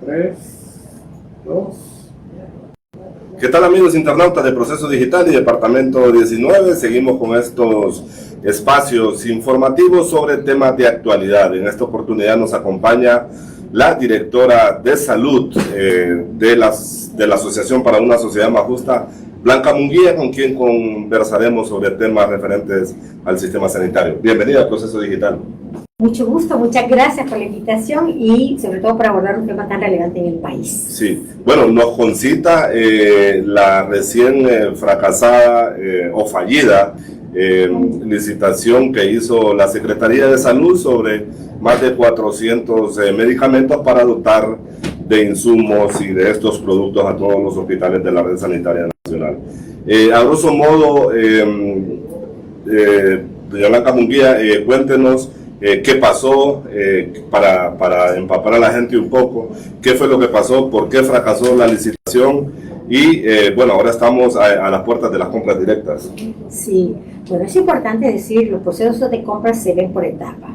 3, 2. ¿Qué tal, amigos internautas de Proceso Digital y Departamento 19? Seguimos con estos espacios informativos sobre temas de actualidad. En esta oportunidad nos acompaña la directora de salud de la Asociación para una Sociedad Más Justa, Blanca Munguía, con quien conversaremos sobre temas referentes al sistema sanitario. Bienvenida a Proceso Digital. Mucho gusto, muchas gracias por la invitación y sobre todo por abordar un tema tan relevante en el país. Sí, bueno, nos concita la recién fracasada o fallida licitación que hizo la Secretaría de Salud sobre más de 400 medicamentos para dotar de insumos y de estos productos a todos los hospitales de la red sanitaria nacional. A grosso modo, doña Blanca Munguía, cuéntenos qué pasó para empapar a la gente un poco, qué fue lo que pasó, por qué fracasó la licitación y bueno, ahora estamos a las puertas de las compras directas. Sí, bueno, es importante decir, los procesos de compras se ven por etapas.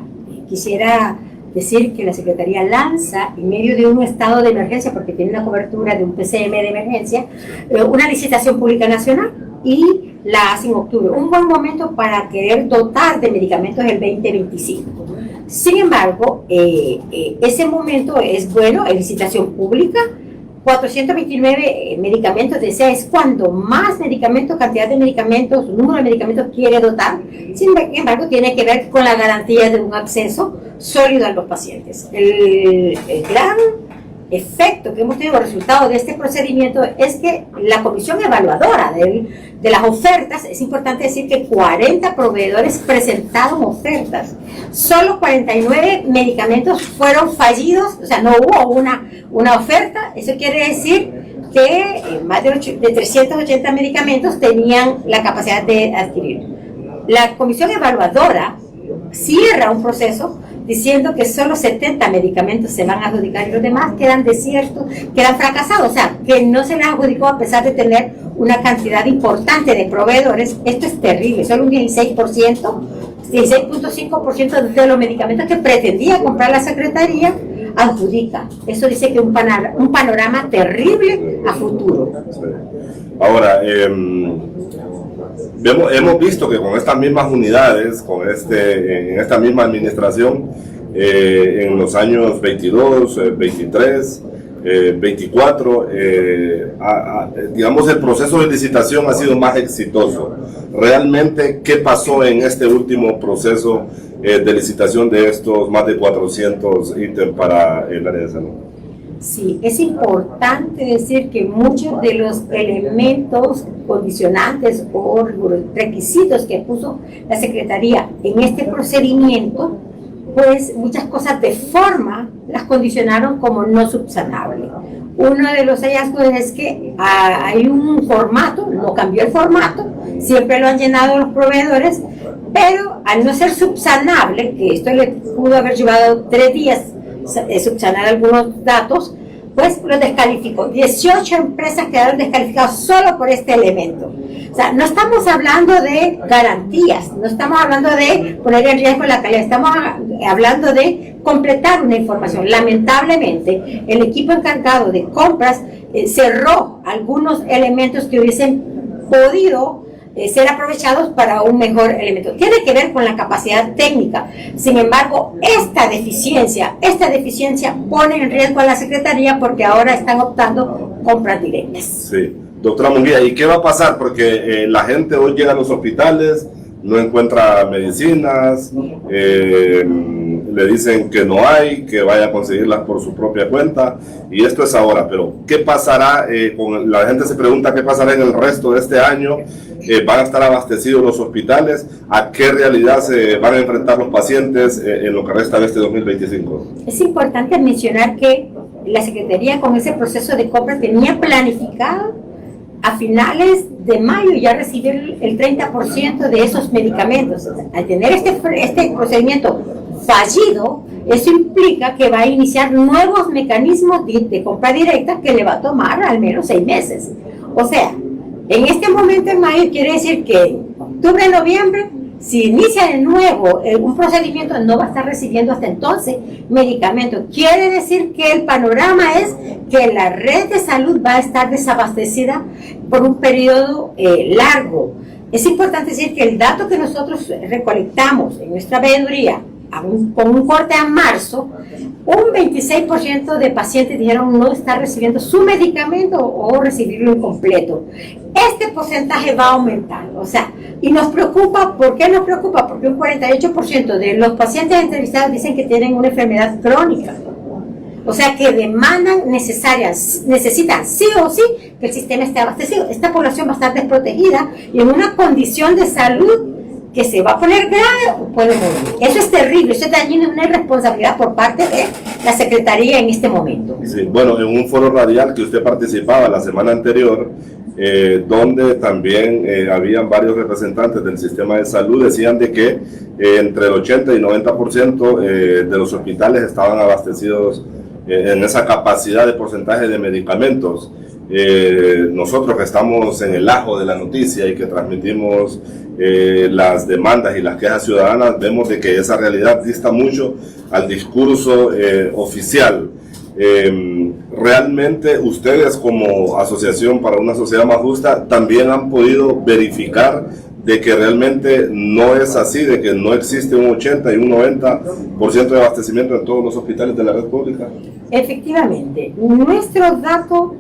Quisiera decir que la Secretaría lanza, en medio de un estado de emergencia, porque tiene una cobertura de un PCM de emergencia, una licitación pública nacional y la hace en octubre. Un buen momento para querer dotar de medicamentos el 2025. Sin embargo, ese momento es bueno, en licitación pública, 429 medicamentos, desea, es cuando más medicamentos, cantidad de medicamentos, número de medicamentos quiere dotar. Sin embargo, tiene que ver con la garantía de un acceso sólido a los pacientes. El gran efecto que hemos tenido, resultado de este procedimiento, es que la comisión evaluadora de las ofertas, es importante decir que 40 proveedores presentaron ofertas, solo 49 medicamentos fueron fallidos, o sea, no hubo una oferta. Eso quiere decir que más de 380 medicamentos tenían la capacidad de adquirir. La comisión evaluadora cierra un proceso diciendo que solo 70 medicamentos se van a adjudicar y los demás quedan desiertos, quedan fracasados, o sea, que no se les adjudicó a pesar de tener una cantidad importante de proveedores. Esto es terrible, solo un 16.5% de los medicamentos que pretendía comprar la Secretaría adjudica. Eso dice que un panorama terrible a futuro. Ahora, hemos visto que con estas mismas unidades, en esta misma administración, en los años 22, 23, 24, digamos, el proceso de licitación ha sido más exitoso. Realmente, ¿qué pasó en este último proceso de licitación de estos más de 400 ítems para el área de salud? Sí, es importante decir que muchos de los elementos condicionantes o requisitos que puso la Secretaría en este procedimiento, pues muchas cosas de forma las condicionaron como no subsanables. Uno de los hallazgos es que hay un formato, no cambió el formato, siempre lo han llenado los proveedores, pero al no ser subsanable, que esto le pudo haber llevado 3 días subsanar algunos datos, pues lo descalificó. 18 empresas quedaron descalificadas solo por este elemento. O sea, no estamos hablando de garantías, no estamos hablando de poner en riesgo la calidad, estamos hablando de completar una información. Lamentablemente, el equipo encargado de compras cerró algunos elementos que hubiesen podido ser aprovechados para un mejor elemento. Tiene que ver con la capacidad técnica. Sin embargo, esta deficiencia pone en riesgo a la Secretaría porque ahora están optando compras directas. Sí. Doctora Munguía, ¿y qué va a pasar? Porque la gente hoy llega a los hospitales, no encuentra medicinas, le dicen que no hay, que vaya a conseguirlas por su propia cuenta, y esto es ahora, pero ¿qué pasará? La gente se pregunta qué pasará en el resto de este año. ¿Van a estar abastecidos los hospitales? ¿A qué realidad se van a enfrentar los pacientes en lo que resta de este 2025? Es importante mencionar que la Secretaría con ese proceso de compra tenía planificado a finales de mayo ya recibir el 30% de esos medicamentos. Al tener este procedimiento fallido, eso implica que va a iniciar nuevos mecanismos de compra directa que le va a tomar al menos 6 meses. O sea, en este momento en mayo quiere decir que en octubre, noviembre si inicia de nuevo un procedimiento, no va a estar recibiendo hasta entonces medicamentos. Quiere decir que el panorama es que la red de salud va a estar desabastecida por un periodo largo. Es importante decir que el dato que nosotros recolectamos en nuestra veeduría, con un corte a marzo, un 26% de pacientes dijeron no estar recibiendo su medicamento o recibirlo incompleto. Este porcentaje va aumentando, o sea, y nos preocupa. ¿Por qué nos preocupa? Porque un 48% de los pacientes entrevistados dicen que tienen una enfermedad crónica. O sea, que necesitan sí o sí que el sistema esté abastecido. Esta población va a estar desprotegida y en una condición de salud que se va a poner grave o puede morir. Eso es terrible, eso es dañino, una irresponsabilidad por parte de la Secretaría en este momento. Sí, bueno, en un foro radial que usted participaba la semana anterior, donde también habían varios representantes del sistema de salud, decían de que entre el 80 y 90% de los hospitales estaban abastecidos en esa capacidad de porcentaje de medicamentos. Nosotros que estamos en el ajo de la noticia y que transmitimos las demandas y las quejas ciudadanas, vemos de que esa realidad dista mucho al discurso oficial. Realmente ustedes como Asociación para una Sociedad Más Justa también han podido verificar de que realmente no es así, de que no existe un 80 y un 90% de abastecimiento en todos los hospitales de la red pública. Efectivamente, nuestro dato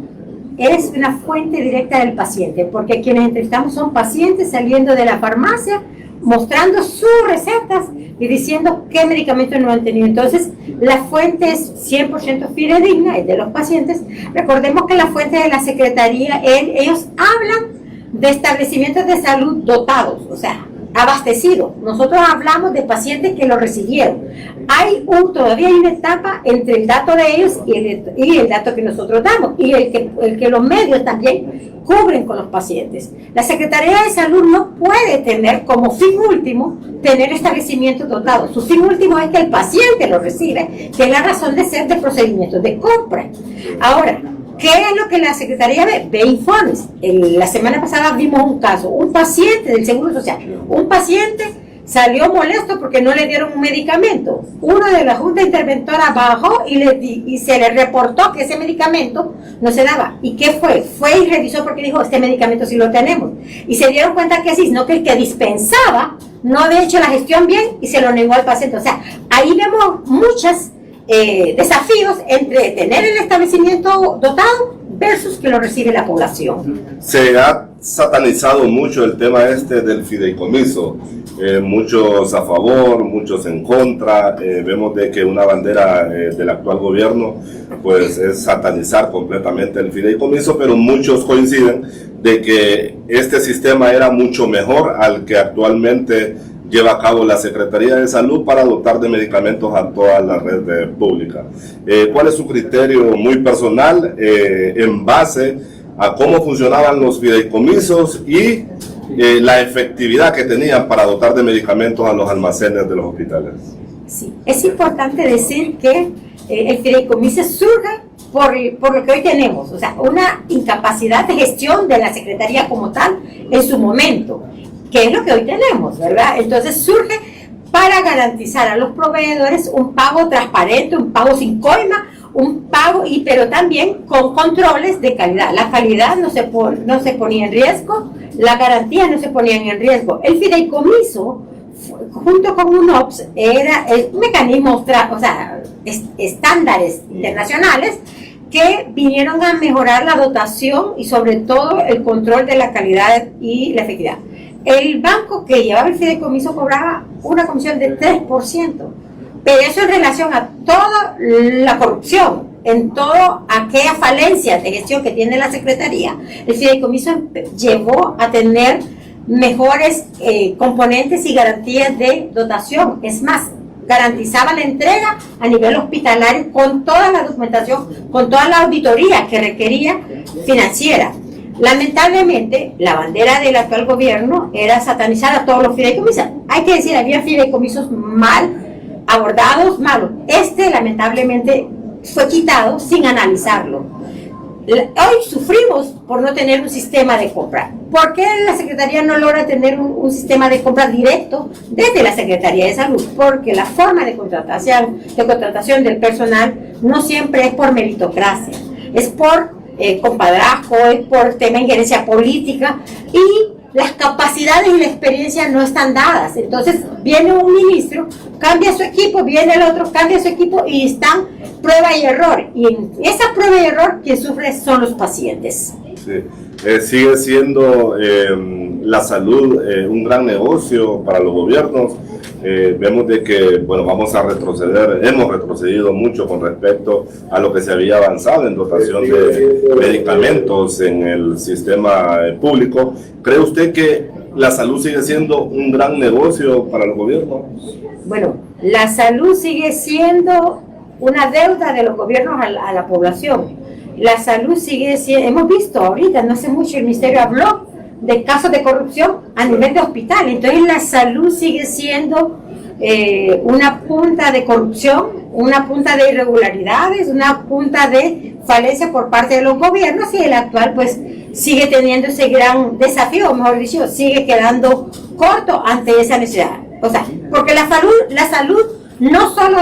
es una fuente directa del paciente, porque quienes entrevistamos son pacientes saliendo de la farmacia, mostrando sus recetas y diciendo qué medicamentos no han tenido. Entonces, la fuente es 100% fidedigna, es de los pacientes. Recordemos que la fuente de la Secretaría, ellos hablan de establecimientos de salud dotados, o sea, abastecidos. Nosotros hablamos de pacientes que lo recibieron. Todavía hay una etapa entre el dato de ellos y el dato que nosotros damos, y el que los medios también cubren con los pacientes. La Secretaría de Salud no puede tener como fin último tener establecimientos dotados. Su fin último es que el paciente lo recibe, que es la razón de ser de procedimientos de compra. Ahora, ¿qué es lo que la Secretaría ve? Ve informes. La semana pasada vimos un caso, un paciente del Seguro Social, un paciente salió molesto porque no le dieron un medicamento. Uno de la Junta Interventora bajó y se le reportó que ese medicamento no se daba. ¿Y qué fue? Fue y revisó porque dijo, este medicamento sí lo tenemos. Y se dieron cuenta que sí, no, que el que dispensaba no había hecho la gestión bien y se lo negó al paciente. O sea, ahí vemos muchos desafíos entre tener el establecimiento dotado versus que lo recibe la población. Se ha satanizado mucho el tema del fideicomiso, muchos a favor, muchos en contra. Vemos de que una bandera del actual gobierno pues es satanizar completamente el fideicomiso, pero muchos coinciden de que este sistema era mucho mejor al que actualmente lleva a cabo la Secretaría de Salud para dotar de medicamentos a toda la red pública. ¿Cuál es su criterio muy personal en base a cómo funcionaban los fideicomisos y la efectividad que tenían para dotar de medicamentos a los almacenes de los hospitales? Sí, es importante decir que el fideicomiso surge por lo que hoy tenemos, o sea, una incapacidad de gestión de la Secretaría como tal en su momento, que es lo que hoy tenemos, ¿verdad? Entonces surge para garantizar a los proveedores un pago transparente, un pago sin coima, un pago, pero también con controles de calidad. La calidad no se ponía en riesgo, la garantía no se ponía en riesgo. El fideicomiso, junto con UNOPS, era un mecanismo, estándares internacionales que vinieron a mejorar la dotación y sobre todo el control de la calidad y la efectividad. El banco que llevaba el fideicomiso cobraba una comisión de 3%, pero eso en relación a toda la corrupción, en toda aquella falencia de gestión que tiene la Secretaría, el fideicomiso llevó a tener mejores componentes y garantías de dotación. Es más, garantizaba la entrega a nivel hospitalario con toda la documentación, con toda la auditoría que requería financiera. Lamentablemente, la bandera del actual gobierno era satanizar a todos los fideicomisos. Hay que decir, había fideicomisos mal abordados, malos. Lamentablemente, fue quitado sin analizarlo. hoy sufrimos por no tener un sistema de compra. ¿Por qué la Secretaría no logra tener un sistema de compra directo desde la Secretaría de Salud? Porque la forma de contratación del personal no siempre es por meritocracia, es por compadrazgo, es por tema de injerencia política, y las capacidades y la experiencia no están dadas. Entonces viene un ministro, cambia su equipo, viene el otro, cambia su equipo, y están prueba y error. Y en esa prueba y error quien sufre son los pacientes. Sí. Sigue siendo la salud un gran negocio para los gobiernos. Vemos de que, bueno, vamos a retroceder, hemos retrocedido mucho con respecto a lo que se había avanzado en dotación de medicamentos en el sistema público. ¿Cree usted que la salud sigue siendo un gran negocio para los gobiernos? Bueno, la salud sigue siendo una deuda de los gobiernos a la población. La salud sigue siendo, hemos visto ahorita, no hace mucho, el Ministerio habló de casos de corrupción a nivel de hospital. Entonces la salud sigue siendo una punta de corrupción, una punta de irregularidades, una punta de falencia por parte de los gobiernos, y el actual pues sigue teniendo ese gran desafío, mejor dicho, sigue quedando corto ante esa necesidad. O sea, porque la salud no solo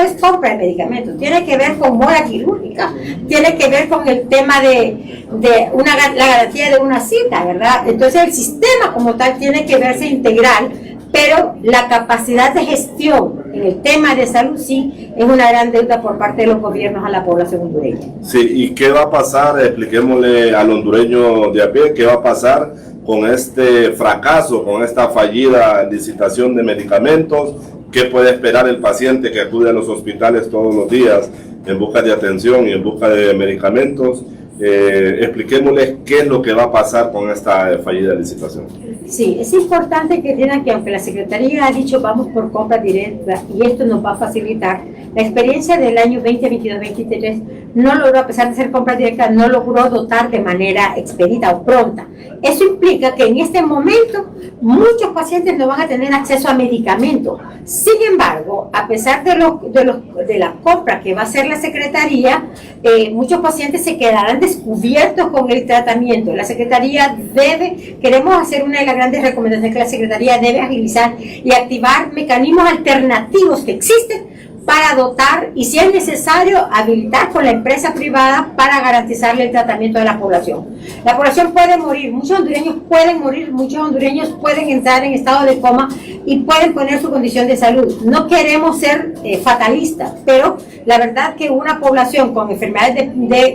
es compra de medicamentos, tiene que ver con mora quirúrgica, tiene que ver con el tema de la garantía de una cita, ¿verdad? Entonces el sistema como tal tiene que verse integral, pero la capacidad de gestión en el tema de salud sí es una gran deuda por parte de los gobiernos a la población hondureña. Sí, ¿y qué va a pasar? Expliquémosle al hondureño de a pie, ¿qué va a pasar con este fracaso, con esta fallida licitación de medicamentos? ¿Qué puede esperar el paciente que acude a los hospitales todos los días en busca de atención y en busca de medicamentos? Expliquémosles qué es lo que va a pasar con esta fallida licitación. Sí, es importante que entiendan que aunque la Secretaría ha dicho vamos por compra directa y esto nos va a facilitar, la experiencia del año 2022-2023 no logró, a pesar de ser compra directa, no logró dotar de manera expedita o pronta. Eso implica que en este momento muchos pacientes no van a tener acceso a medicamentos. Sin embargo, a pesar de la compra que va a hacer la Secretaría, muchos pacientes se quedarán descubiertos con el tratamiento. La Secretaría queremos hacer una de las grandes recomendaciones, que la Secretaría debe agilizar y activar mecanismos alternativos que existen para dotar, y si es necesario, habilitar con la empresa privada para garantizarle el tratamiento de la población. La población puede morir, muchos hondureños pueden morir, muchos hondureños pueden entrar en estado de coma y pueden poner su condición de salud. No queremos ser fatalistas, pero la verdad que una población con enfermedades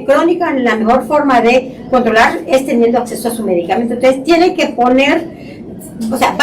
crónicas, la mejor forma de controlar es teniendo acceso a su medicamento. Entonces tienen que poner, o sea,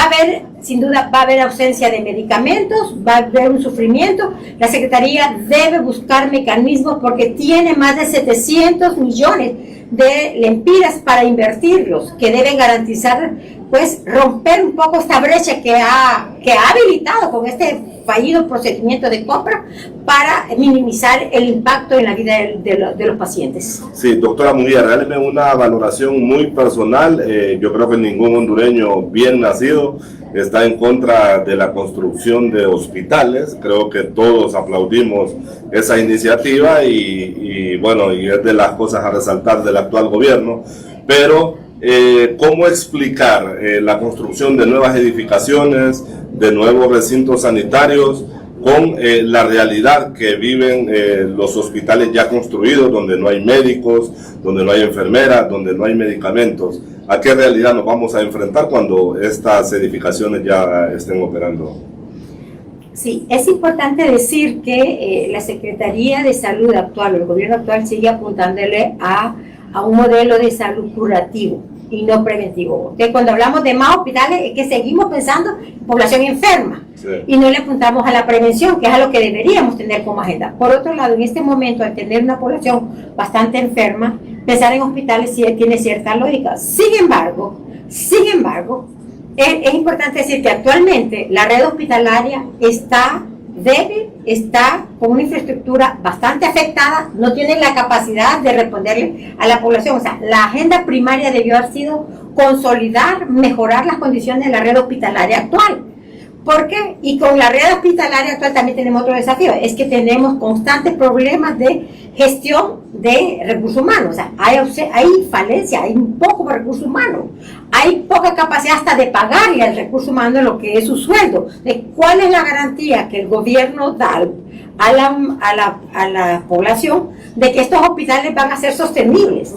sin duda va a haber ausencia de medicamentos, va a haber un sufrimiento. La Secretaría debe buscar mecanismos porque tiene más de 700 millones de lempiras para invertirlos, que deben garantizar, pues, romper un poco esta brecha que ha habilitado con este fallido procedimiento de compra para minimizar el impacto en la vida de los pacientes. Sí, doctora Munguía, regáleme una valoración muy personal. Yo creo que ningún hondureño bien nacido está en contra de la construcción de hospitales. Creo que todos aplaudimos esa iniciativa y bueno, y es de las cosas a resaltar del actual gobierno, pero ¿cómo explicar la construcción de nuevas edificaciones, de nuevos recintos sanitarios, con la realidad que viven los hospitales ya construidos, donde no hay médicos, donde no hay enfermeras, donde no hay medicamentos? ¿A qué realidad nos vamos a enfrentar cuando estas edificaciones ya estén operando? Sí, es importante decir que la Secretaría de Salud actual, el gobierno actual, sigue apuntándole a un modelo de salud curativo y no preventivo. Que cuando hablamos de más hospitales es que seguimos pensando en población enferma, sí, y no le apuntamos a la prevención, que es a lo que deberíamos tener como agenda. Por otro lado, en este momento, al tener una población bastante enferma, pensar en hospitales sí tiene cierta lógica. Sin embargo, es importante decir que actualmente la red hospitalaria está débil, está con una infraestructura bastante afectada, no tiene la capacidad de responderle a la población. O sea, la agenda primaria debió haber sido consolidar, mejorar las condiciones de la red hospitalaria actual. ¿Por qué? Y con la red hospitalaria actual también tenemos otro desafío, es que tenemos constantes problemas de gestión de recursos humanos. O sea, hay falencia, hay un poco de recursos humanos, hay poca capacidad hasta de pagarle al recurso humano lo que es su sueldo. ¿Cuál es la garantía que el gobierno da a la población de que estos hospitales van a ser sostenibles?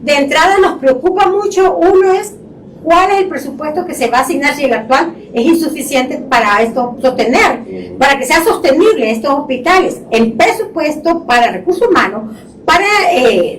De entrada nos preocupa mucho, uno es cuál es el presupuesto que se va a asignar si el actual es insuficiente para esto sostener, para que sean sostenibles estos hospitales, en presupuesto para recursos humanos, para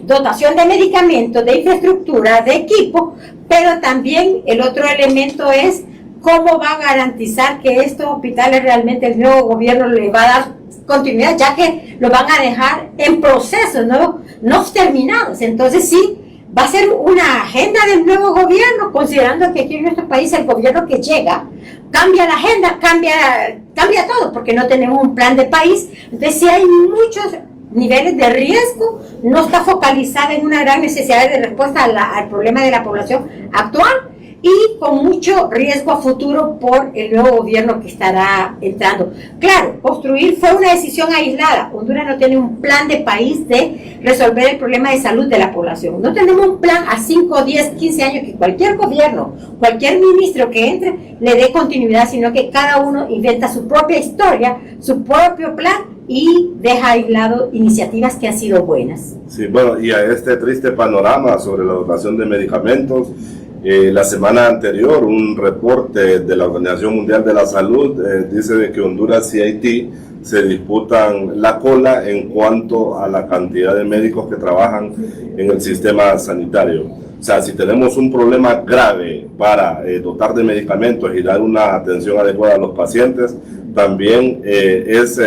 dotación de medicamentos, de infraestructura, de equipo, pero también el otro elemento es cómo va a garantizar que estos hospitales realmente el nuevo gobierno le va a dar continuidad, ya que lo van a dejar en proceso, no terminados. Entonces sí, va a ser una agenda del nuevo gobierno, considerando que aquí en nuestro país el gobierno que llega cambia la agenda, cambia todo, porque no tenemos un plan de país. Entonces sí hay muchos niveles de riesgo, no está focalizada en una gran necesidad de respuesta al problema de la población actual, y con mucho riesgo a futuro por el nuevo gobierno que estará entrando. Claro, construir fue una decisión aislada. Honduras no tiene un plan de país de resolver el problema de salud de la población. No tenemos un plan a 5, 10, 15 años que cualquier gobierno, cualquier ministro que entre le dé continuidad, sino que cada uno inventa su propia historia, su propio plan y deja aislado iniciativas que han sido buenas. Sí, bueno, y a este triste panorama sobre la dotación de medicamentos, la semana anterior un reporte de la Organización Mundial de la Salud dice de que Honduras y Haití se disputan la cola en cuanto a la cantidad de médicos que trabajan en el sistema sanitario. O sea, si tenemos un problema grave para dotar de medicamentos y dar una atención adecuada a los pacientes, también es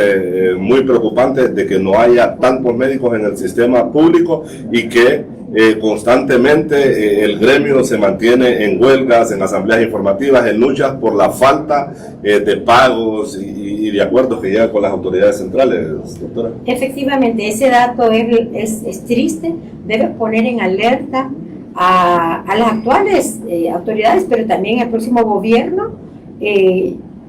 muy preocupante de que no haya tantos médicos en el sistema público y que constantemente el gremio se mantiene en huelgas, en asambleas informativas, en luchas por la falta de pagos y de acuerdos que llegan con las autoridades centrales, doctora. Efectivamente, ese dato es triste, debe poner en alerta a las actuales autoridades, pero también al próximo gobierno,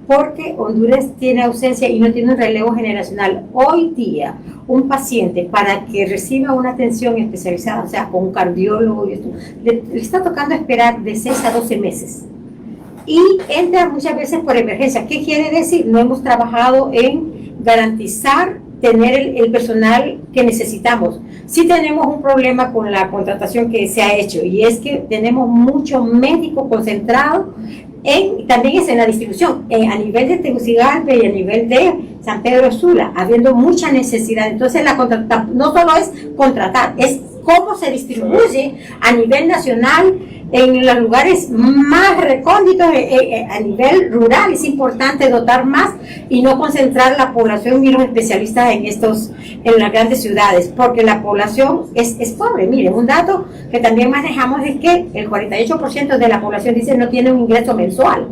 porque Honduras tiene ausencia y no tiene un relevo generacional. Hoy día, un paciente para que reciba una atención especializada, o sea, con un cardiólogo, y esto, le está tocando esperar de 6 a 12 meses. Y entra muchas veces por emergencia. ¿Qué quiere decir? No hemos trabajado en garantizar tener el personal que necesitamos. Sí tenemos un problema con la contratación que se ha hecho, y es que tenemos mucho médico concentrado también es en la distribución, a nivel de Tegucigalpa y a nivel de San Pedro Sula, habiendo mucha necesidad. Entonces no solo es contratar, es cómo se distribuye a nivel nacional en los lugares más recónditos, a nivel rural. Es importante dotar más y no concentrar la población y los especialistas en las grandes ciudades, porque la población es pobre. Miren, un dato que también manejamos es que el 48% de la población dice no tiene un ingreso mensual.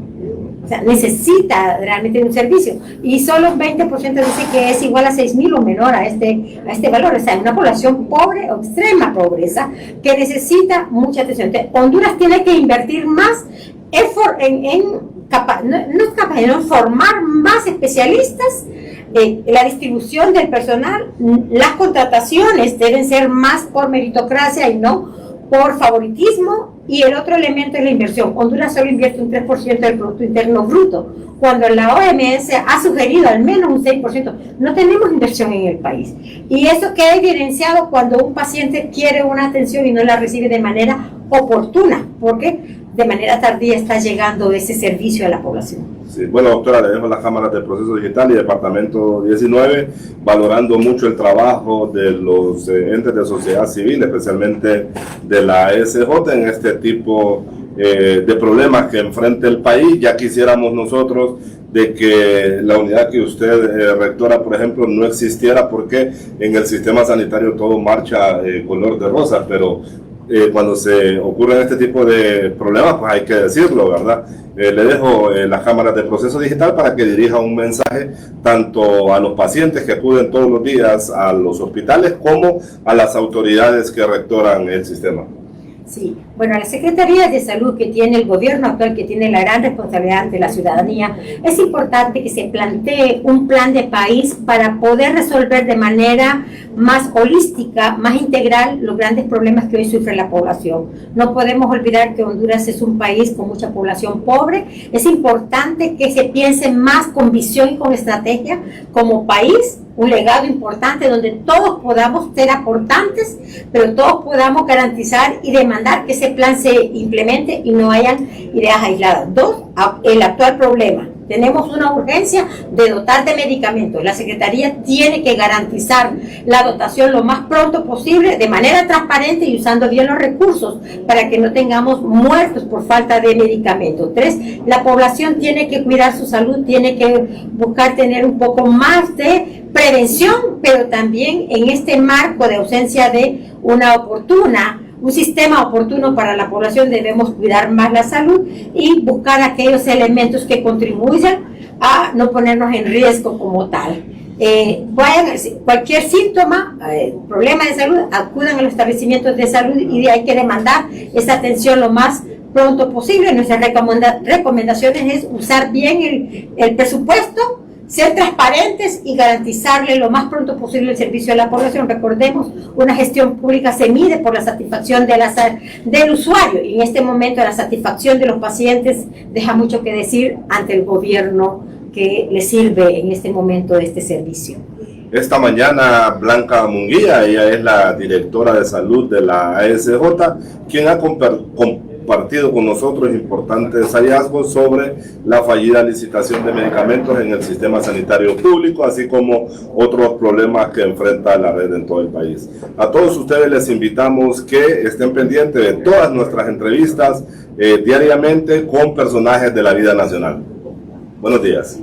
O sea, necesita realmente un servicio, y solo un 20% dice que es igual a 6,000 o menor a este valor. O sea, una población pobre o extrema pobreza que necesita mucha atención. Entonces, Honduras tiene que invertir más en formar más especialistas, la distribución del personal, las contrataciones deben ser más por meritocracia y no por favoritismo. Y el otro elemento es la inversión. Honduras solo invierte un 3% del Producto Interno Bruto, cuando la OMS ha sugerido al menos un 6%. No tenemos inversión en el país. Y eso queda evidenciado cuando un paciente quiere una atención y no la recibe de manera oportuna, porque de manera tardía está llegando ese servicio a la población. Sí, bueno, doctora, le dejo las cámaras de proceso digital y departamento 19, valorando mucho el trabajo de los entes de sociedad civil, especialmente de la SJ, en este tipo de problemas que enfrenta el país. Ya quisiéramos nosotros de que la unidad que usted, rectora, por ejemplo, no existiera, porque en el sistema sanitario todo marcha color de rosa, pero cuando se ocurren este tipo de problemas, pues hay que decirlo, ¿verdad? Le dejo las cámaras de proceso digital para que dirija un mensaje tanto a los pacientes que acuden todos los días a los hospitales como a las autoridades que rectoran el sistema. Sí, Bueno, la Secretaría de Salud que tiene el gobierno actual, que tiene la gran responsabilidad ante la ciudadanía, es importante que se plantee un plan de país para poder resolver de manera más holística, más integral, los grandes problemas que hoy sufre la población. No podemos olvidar que Honduras es un país con mucha población pobre. Es importante que se piense más con visión y con estrategia como país, un legado importante donde todos podamos ser aportantes, pero todos podamos garantizar y demandar que ese plan se implemente y no hayan ideas aisladas. Dos, el actual problema. Tenemos una urgencia de dotar de medicamentos. La Secretaría tiene que garantizar la dotación lo más pronto posible, de manera transparente y usando bien los recursos para que no tengamos muertos por falta de medicamentos. Tres, la población tiene que cuidar su salud, tiene que buscar tener un poco más de prevención, pero también en este marco de ausencia de un sistema oportuno para la población, debemos cuidar más la salud y buscar aquellos elementos que contribuyan a no ponernos en riesgo como tal. Cualquier síntoma, problema de salud, acudan a los establecimientos de salud y hay que demandar esa atención lo más pronto posible. Nuestras recomendaciones es usar bien el presupuesto, ser transparentes y garantizarle lo más pronto posible el servicio a la población. Recordemos, una gestión pública se mide por la satisfacción del usuario, y en este momento la satisfacción de los pacientes deja mucho que decir ante el gobierno que le sirve en este momento este servicio. Esta mañana Blanca Munguía, ella es la directora de salud de la ASJ, quien ha compartido con nosotros importantes hallazgos sobre la fallida licitación de medicamentos en el sistema sanitario público, así como otros problemas que enfrenta la red en todo el país. A todos ustedes les invitamos que estén pendientes de todas nuestras entrevistas diariamente con personajes de la vida nacional. Buenos días.